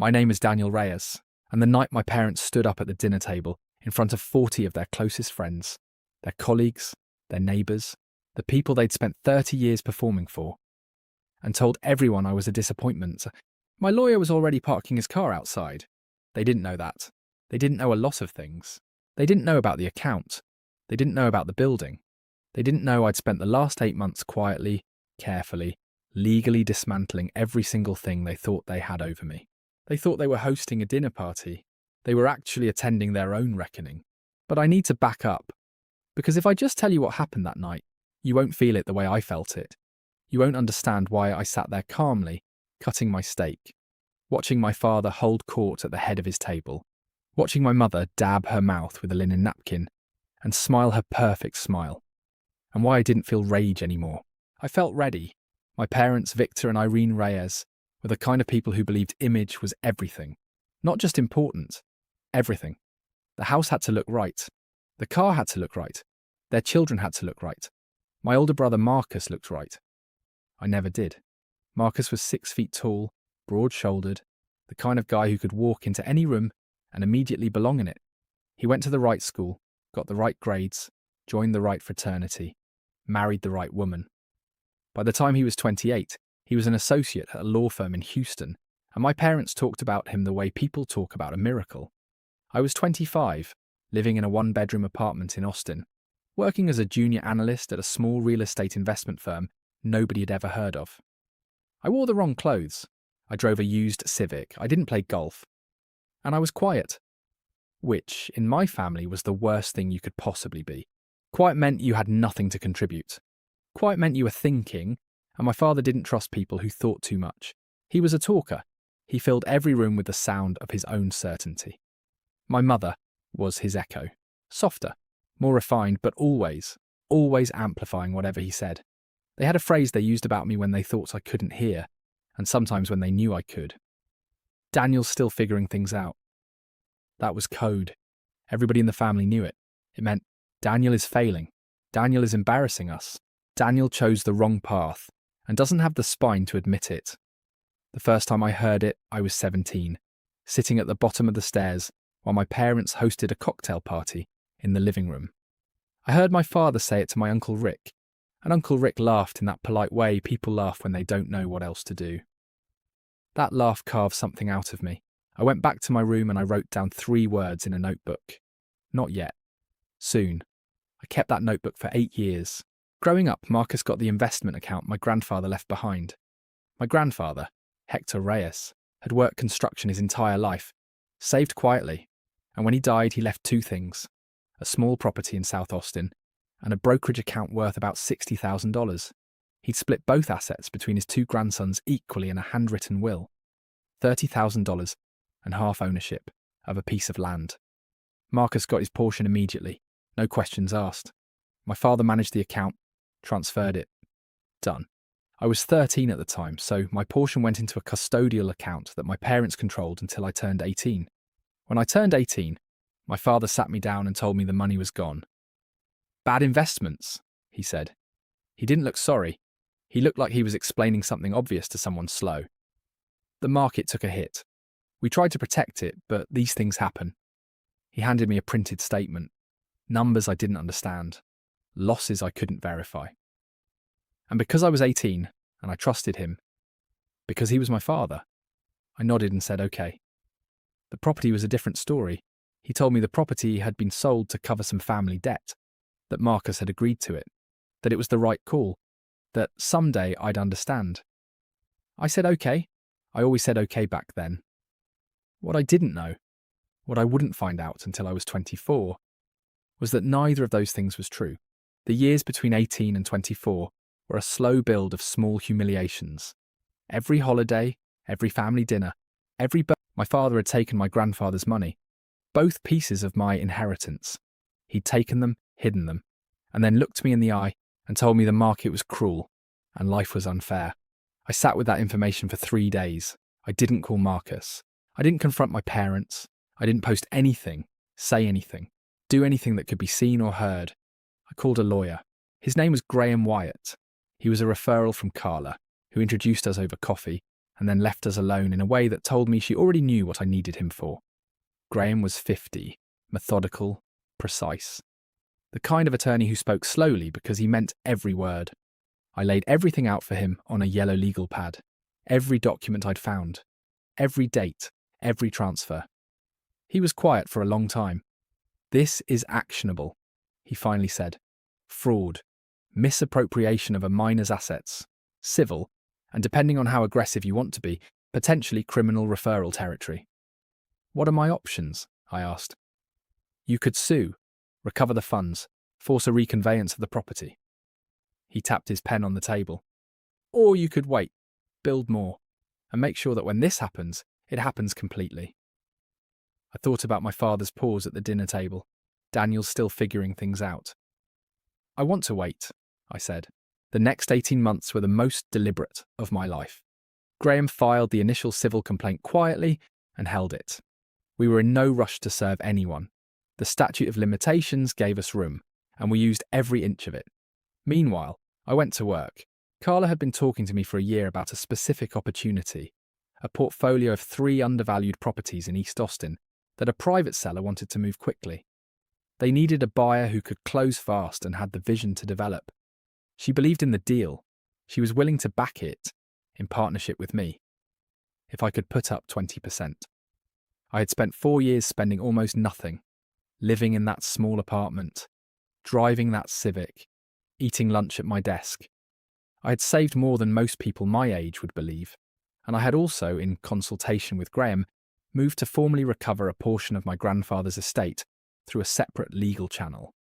My name is Daniel Reyes, and the night my parents stood up at the dinner table in front of 40 of their closest friends, their colleagues, their neighbours, the people they'd spent 30 years performing for, and told everyone I was a disappointment. My lawyer was already parking his car outside. They didn't know that. They didn't know a lot of things. They didn't know about the account. They didn't know about the building. They didn't know I'd spent the last 8 months quietly, carefully, legally dismantling every single thing they thought they had over me. They thought they were hosting a dinner party. They were actually attending their own reckoning. But I need to back up, because if I just tell you what happened that night, you won't feel it the way I felt it. You won't understand why I sat there calmly, cutting my steak, watching my father hold court at the head of his table, watching my mother dab her mouth with a linen napkin and smile her perfect smile, and why I didn't feel rage anymore. I felt ready. My parents, Victor and Irene Reyes, were the kind of people who believed image was everything. Not just important, everything. The house had to look right. The car had to look right. Their children had to look right. My older brother Marcus looked right. I never did. Marcus was 6 feet tall, broad-shouldered, the kind of guy who could walk into any room and immediately belong in it. He went to the right school, got the right grades, joined the right fraternity, married the right woman. By the time he was 28, he was an associate at a law firm in Houston, and my parents talked about him the way people talk about a miracle. I was 25, living in a one-bedroom apartment in Austin, working as a junior analyst at a small real estate investment firm nobody had ever heard of. I wore the wrong clothes. I drove a used Civic. I didn't play golf. And I was quiet, which, in my family, was the worst thing you could possibly be. Quiet meant you had nothing to contribute. Quiet meant you were thinking, and my father didn't trust people who thought too much. He was a talker. He filled every room with the sound of his own certainty. My mother was his echo. Softer, more refined, but always amplifying whatever he said. They had a phrase they used about me when they thought I couldn't hear, and sometimes when they knew I could. Daniel's still figuring things out. That was code. Everybody in the family knew it. It meant Daniel is failing. Daniel is embarrassing us. Daniel chose the wrong path and doesn't have the spine to admit it. The first time I heard it, I was 17, sitting at the bottom of the stairs while my parents hosted a cocktail party in the living room. I heard my father say it to my Uncle Rick, and Uncle Rick laughed in that polite way people laugh when they don't know what else to do. That laugh carved something out of me. I went back to my room and I wrote down 3 words in a notebook. Not yet. Soon. I kept that notebook for 8 years. Growing up, Marcus got the investment account my grandfather left behind. My grandfather, Hector Reyes, had worked construction his entire life, saved quietly, and when he died he left 2 things: a small property in South Austin and a brokerage account worth about $60,000. He'd split both assets between his 2 grandsons equally in a handwritten will. $30,000 and half ownership of a piece of land. Marcus got his portion immediately, no questions asked. My father managed the account, transferred it. Done. I was 13 at the time, so my portion went into a custodial account that my parents controlled until I turned 18. When I turned 18, my father sat me down and told me the money was gone. Bad investments, he said. He didn't look sorry. He looked like he was explaining something obvious to someone slow. The market took a hit. We tried to protect it, but these things happen. He handed me a printed statement. Numbers I didn't understand. Losses I couldn't verify. And because I was 18, and I trusted him, because he was my father, I nodded and said okay. The property was a different story. He told me the property had been sold to cover some family debt, that Marcus had agreed to it, that it was the right call, that someday I'd understand. I said okay. I always said okay back then. What I didn't know, what I wouldn't find out until I was 24, was that neither of those things was true. The years between 18 and 24 were a slow build of small humiliations. Every holiday, every family dinner, my father had taken my grandfather's money, both pieces of my inheritance. He'd taken them, hidden them, and then looked me in the eye and told me the market was cruel and life was unfair. I sat with that information for 3 days. I didn't call Marcus. I didn't confront my parents. I didn't post anything, say anything, do anything that could be seen or heard. I called a lawyer. His name was Graham Wyatt. He was a referral from Carla, who introduced us over coffee and then left us alone in a way that told me she already knew what I needed him for. Graham was 50, methodical, precise. The kind of attorney who spoke slowly because he meant every word. I laid everything out for him on a yellow legal pad. Every document I'd found. Every date. Every transfer. He was quiet for a long time. "This is actionable," he finally said. "Fraud. Misappropriation of a minor's assets. Civil, and depending on how aggressive you want to be, potentially criminal referral territory." "What are my options?" I asked. "You could sue, recover the funds, force a reconveyance of the property." He tapped his pen on the table. "Or you could wait, build more, and make sure that when this happens, it happens completely." I thought about my father's pause at the dinner table, Daniel still figuring things out. "I want to wait," I said. The next 18 months were the most deliberate of my life. Graham filed the initial civil complaint quietly and held it. We were in no rush to serve anyone. The statute of limitations gave us room, and we used every inch of it. Meanwhile, I went to work. Carla had been talking to me for a year about a specific opportunity, a portfolio of 3 undervalued properties in East Austin that a private seller wanted to move quickly. They needed a buyer who could close fast and had the vision to develop. She believed in the deal. She was willing to back it, in partnership with me, if I could put up 20%. I had spent 4 years spending almost nothing, living in that small apartment, driving that Civic, eating lunch at my desk. I had saved more than most people my age would believe, and I had also, in consultation with Graham, moved to formally recover a portion of my grandfather's estate through a separate legal channel.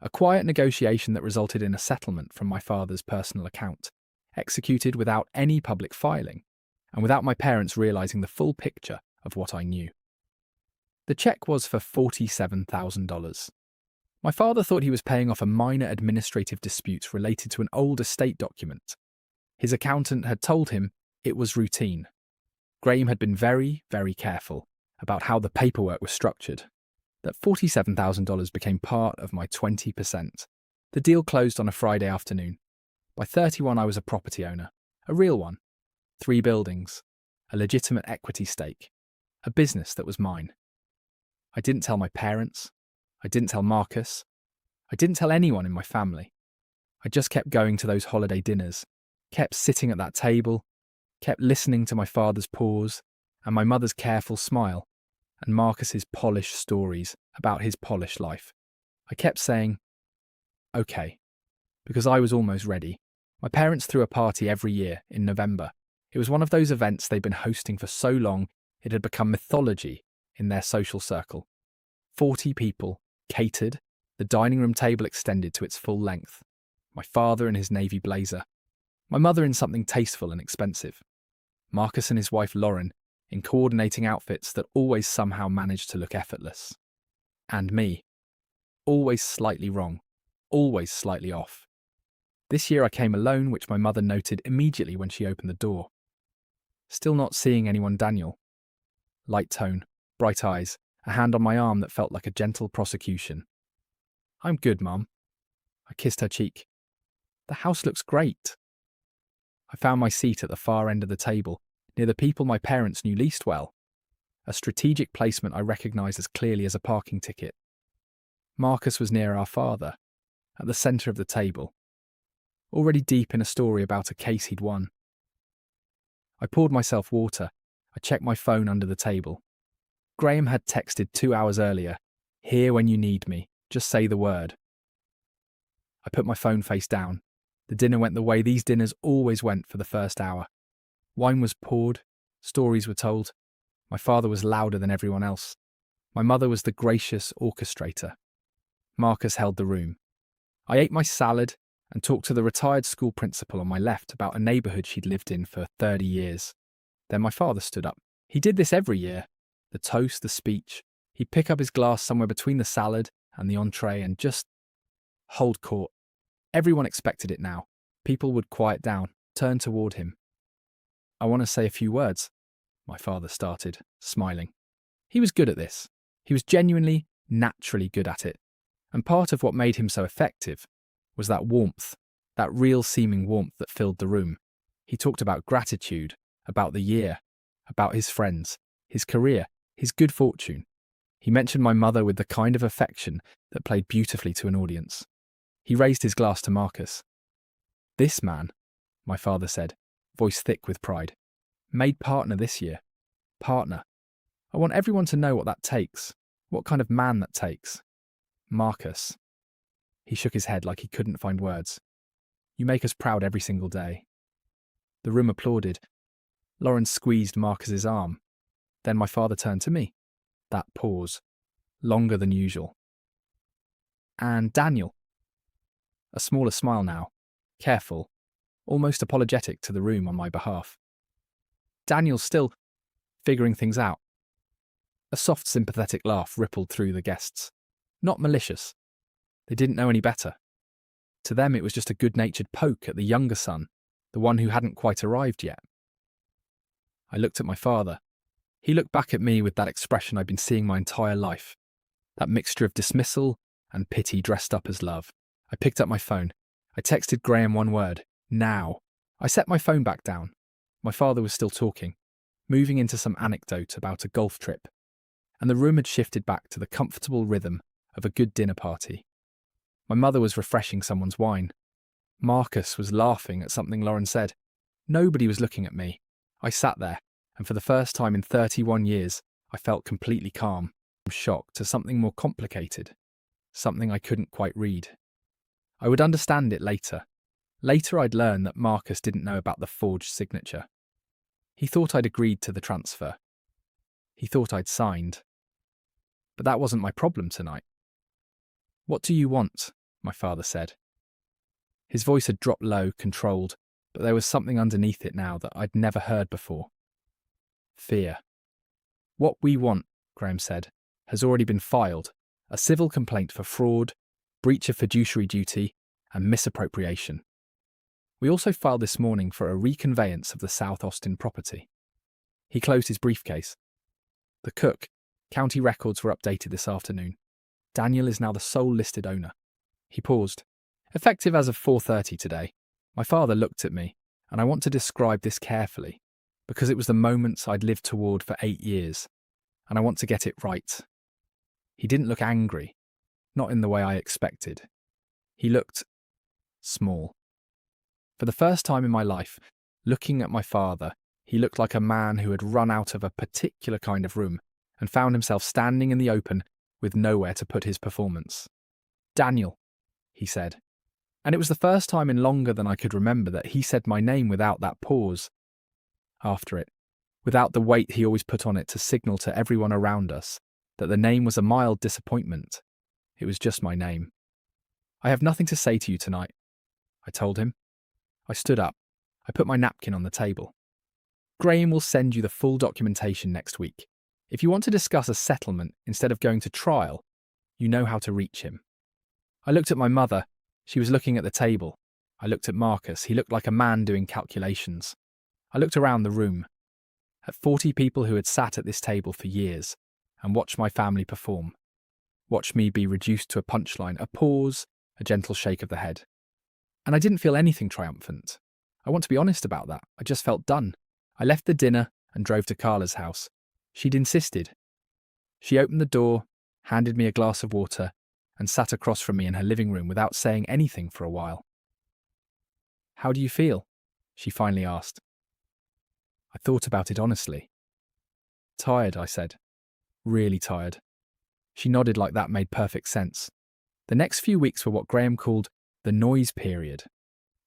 A quiet negotiation that resulted in a settlement from my father's personal account, executed without any public filing, and without my parents realizing the full picture of what I knew. The check was for $47,000. My father thought he was paying off a minor administrative dispute related to an old estate document. His accountant had told him it was routine. Graham had been very, very careful about how the paperwork was structured. That $47,000 became part of my 20%. The deal closed on a Friday afternoon. By 31, I was a property owner. A real one. 3 buildings. A legitimate equity stake. A business that was mine. I didn't tell my parents. I didn't tell Marcus. I didn't tell anyone in my family. I just kept going to those holiday dinners, kept sitting at that table, kept listening to my father's pause and my mother's careful smile, and Marcus's polished stories about his polished life. I kept saying, "Okay," because I was almost ready. My parents threw a party every year in November. It was one of those events they'd been hosting for so long it had become mythology in their social circle. 40 people, catered, the dining room table extended to its full length. My father in his navy blazer. My mother in something tasteful and expensive. Marcus and his wife Lauren in coordinating outfits that always somehow managed to look effortless. And me. Always slightly wrong. Always slightly off. This year I came alone, which my mother noted immediately when she opened the door. Still not seeing anyone, Daniel. Light tone, bright eyes, a hand on my arm that felt like a gentle prosecution. "I'm good, Mum." I kissed her cheek. "The house looks great." I found my seat at the far end of the table, near the people my parents knew least well. A strategic placement I recognised as clearly as a parking ticket. Marcus was near our father, at the centre of the table, already deep in a story about a case he'd won. I poured myself water. I checked my phone under the table. Graham had texted 2 hours earlier, "Here when you need me, just say the word." I put my phone face down. The dinner went the way these dinners always went for the first hour. Wine was poured, stories were told. My father was louder than everyone else. My mother was the gracious orchestrator. Marcus held the room. I ate my salad and talked to the retired school principal on my left about a neighbourhood she'd lived in for 30 years. Then my father stood up. He did this every year. The toast, the speech. He'd pick up his glass somewhere between the salad and the entree and just hold court. Everyone expected it now. People would quiet down, turn toward him. "I want to say a few words," my father started, smiling. He was good at this. He was genuinely, naturally good at it. And part of what made him so effective was that warmth, that real seeming warmth that filled the room. He talked about gratitude, about the year, about his friends, his career, his good fortune. He mentioned my mother with the kind of affection that played beautifully to an audience. He raised his glass to Marcus. "This man," my father said, voice thick with pride, "made partner this year. Partner. I want everyone to know what that takes, what kind of man that takes. Marcus." He shook his head like he couldn't find words. "You make us proud every single day." The room applauded. Lauren squeezed Marcus's arm. Then my father turned to me. That pause. Longer than usual. "And Daniel." A smaller smile now. Careful. Almost apologetic to the room on my behalf. "Daniel's still figuring things out." A soft, sympathetic laugh rippled through the guests. Not malicious. They didn't know any better. To them it was just a good-natured poke at the younger son, the one who hadn't quite arrived yet. I looked at my father. He looked back at me with that expression I'd been seeing my entire life. That mixture of dismissal and pity dressed up as love. I picked up my phone. I texted Graham one word. Now. I set my phone back down. My father was still talking, moving into some anecdote about a golf trip, and the room had shifted back to the comfortable rhythm of a good dinner party. My mother was refreshing someone's wine. Marcus was laughing at something Lauren said. Nobody was looking at me. I sat there, and for the first time in 31 years, I felt completely calm, from shock to something more complicated, something I couldn't quite read. I would understand it later. Later I'd learn that Marcus didn't know about the forged signature. He thought I'd agreed to the transfer. He thought I'd signed. But that wasn't my problem tonight. "What do you want?" my father said. His voice had dropped low, controlled, but there was something underneath it now that I'd never heard before. Fear. "What we want," Graham said, "has already been filed. A civil complaint for fraud, breach of fiduciary duty, and misappropriation. We also filed this morning for a reconveyance of the South Austin property." He closed his briefcase. "The cook, county records were updated this afternoon. Daniel is now the sole listed owner." He paused. "Effective as of 4:30 today." My father looked at me, and I want to describe this carefully, because it was the moments I'd lived toward for 8 years, and I want to get it right. He didn't look angry, not in the way I expected. He looked small. For the first time in my life, looking at my father, he looked like a man who had run out of a particular kind of room and found himself standing in the open with nowhere to put his performance. "Daniel," he said. And it was the first time in longer than I could remember that he said my name without that pause after it, without the weight he always put on it to signal to everyone around us that the name was a mild disappointment. It was just my name. "I have nothing to say to you tonight," I told him. I stood up. I put my napkin on the table. "Graham will send you the full documentation next week. If you want to discuss a settlement instead of going to trial, you know how to reach him." I looked at my mother. She was looking at the table. I looked at Marcus. He looked like a man doing calculations. I looked around the room, at 40 people who had sat at this table for years and watched my family perform, watched me be reduced to a punchline, a pause, a gentle shake of the head. And I didn't feel anything triumphant. I want to be honest about that. I just felt done. I left the dinner and drove to Carla's house. She'd insisted. She opened the door, handed me a glass of water, and sat across from me in her living room without saying anything for a while. "How do you feel?" she finally asked. I thought about it honestly. "Tired," I said. "Really tired." She nodded like that made perfect sense. The next few weeks were what Graham called the noise period.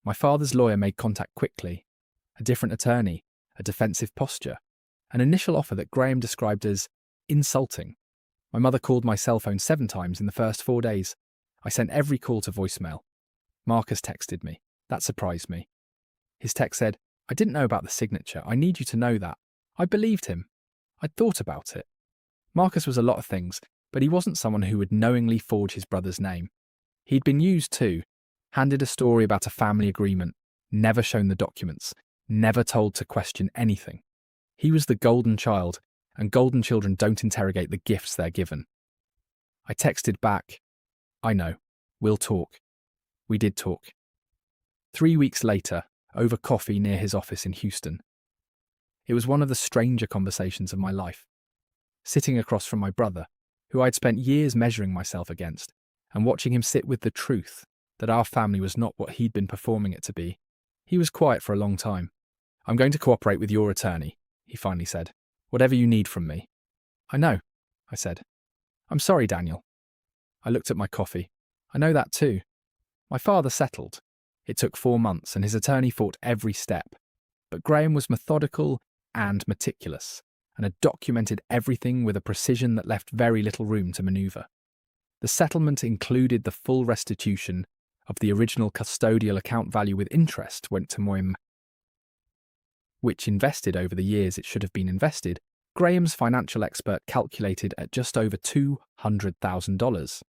My father's lawyer made contact quickly. A different attorney, a defensive posture, an initial offer that Graham described as insulting. My mother called my cell phone 7 times in the first 4 days. I sent every call to voicemail. Marcus texted me. That surprised me. His text said, "I didn't know about the signature. I need you to know that." I believed him. I'd thought about it. Marcus was a lot of things, but he wasn't someone who would knowingly forge his brother's name. He'd been used too, handed a story about a family agreement, never shown the documents, never told to question anything. He was the golden child, and golden children don't interrogate the gifts they're given. I texted back, "I know, we'll talk." We did talk. 3 weeks later, over coffee near his office in Houston. It was one of the stranger conversations of my life. Sitting across from my brother, who I'd spent years measuring myself against, and watching him sit with the truth that our family was not what he'd been performing it to be. He was quiet for a long time. "I'm going to cooperate with your attorney," he finally said. "Whatever you need from me." "I know," I said. "I'm sorry, Daniel." I looked at my coffee. "I know that too." My father settled. It took 4 months, and his attorney fought every step. But Graham was methodical and meticulous, and had documented everything with a precision that left very little room to manoeuvre. The settlement included the full restitution of the original custodial account value with interest went to Moim, which invested over the years it should have been invested, Graham's financial expert calculated at just over $200,000.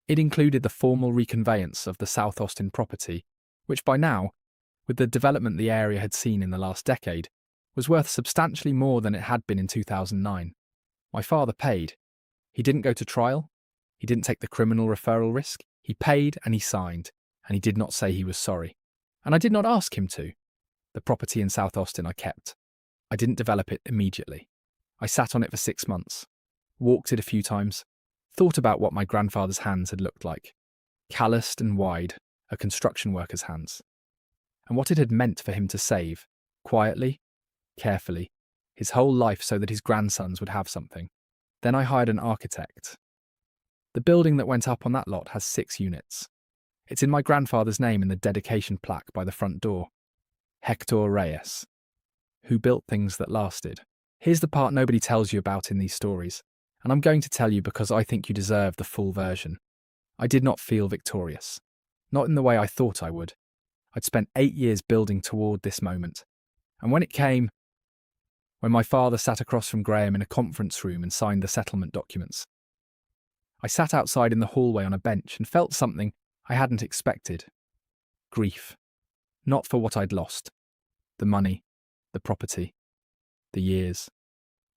It included the formal reconveyance of the South Austin property, which by now, with the development the area had seen in the last decade, was worth substantially more than it had been in 2009. My father paid. He didn't go to trial. He didn't take the criminal referral risk. He paid and he signed, and he did not say he was sorry. And I did not ask him to. The property in South Austin I kept. I didn't develop it immediately. I sat on it for 6 months, walked it a few times, thought about what my grandfather's hands had looked like, calloused and wide, a construction worker's hands, and what it had meant for him to save, quietly, carefully, his whole life so that his grandsons would have something. Then I hired an architect. The building that went up on that lot has 6 units. It's in my grandfather's name in the dedication plaque by the front door. Hector Reyes, who built things that lasted. Here's the part nobody tells you about in these stories, and I'm going to tell you because I think you deserve the full version. I did not feel victorious. Not in the way I thought I would. I'd spent 8 years building toward this moment. And when it came, when my father sat across from Graham in a conference room and signed the settlement documents, I sat outside in the hallway on a bench and felt something I hadn't expected. Grief. Not for what I'd lost. The money, the property, the years.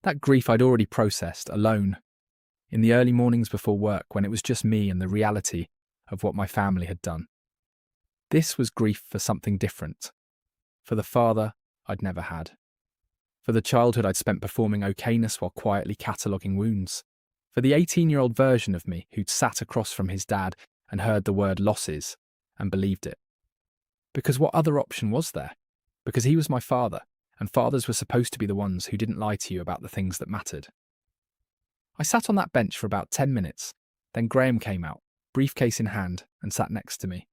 That grief I'd already processed, alone, in the early mornings before work when it was just me and the reality of what my family had done. This was grief for something different. For the father I'd never had. For the childhood I'd spent performing okayness while quietly cataloguing wounds. For the 18-year-old version of me who'd sat across from his dad and heard the word losses and believed it. Because what other option was there? Because he was my father, and fathers were supposed to be the ones who didn't lie to you about the things that mattered. I sat on that bench for about 10 minutes, then Graham came out, briefcase in hand, and sat next to me.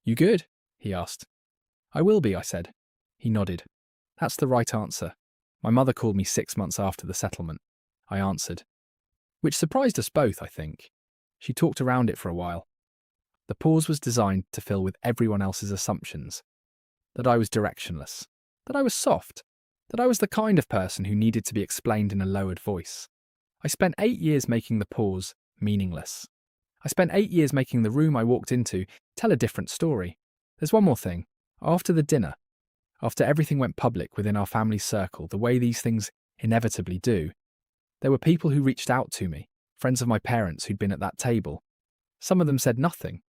"You good?" he asked. "I will be," I said. He nodded. "That's the right answer. My mother called me 6 months after the settlement," I answered. Which surprised us both, I think. She talked around it for a while. The pause was designed to fill with everyone else's assumptions. That I was directionless. That I was soft. That I was the kind of person who needed to be explained in a lowered voice. I spent 8 years making the pause meaningless. I spent 8 years making the room I walked into tell a different story. There's one more thing. After the dinner, after everything went public within our family circle, the way these things inevitably do, there were people who reached out to me, friends of my parents who'd been at that table. Some of them said nothing,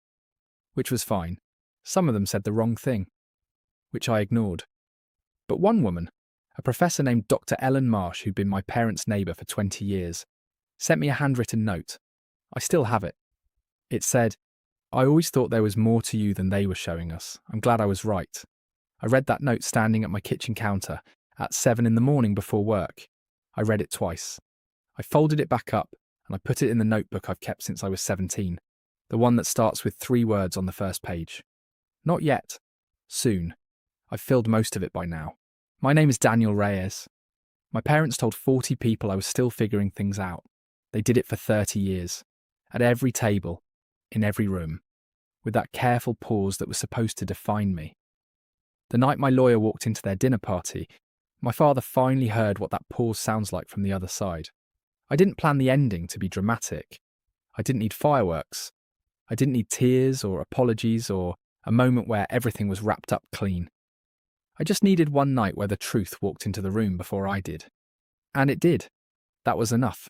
which was fine. Some of them said the wrong thing, which I ignored. But one woman, a professor named Dr. Ellen Marsh, who'd been my parents' neighbour for 20 years, sent me a handwritten note. I still have it. It said, "I always thought there was more to you than they were showing us. I'm glad I was right." I read that note standing at my kitchen counter at 7 in the morning before work. I read it twice. I folded it back up and I put it in the notebook I've kept since I was 17, the one that starts with 3 words on the first page. Not yet. Soon. I've filled most of it by now. My name is Daniel Reyes. My parents told 40 people I was still figuring things out. They did it for 30 years. At every table, in every room, with that careful pause that was supposed to define me. The night my lawyer walked into their dinner party, my father finally heard what that pause sounds like from the other side. I didn't plan the ending to be dramatic. I didn't need fireworks. I didn't need tears or apologies or a moment where everything was wrapped up clean. I just needed one night where the truth walked into the room before I did. And it did. That was enough.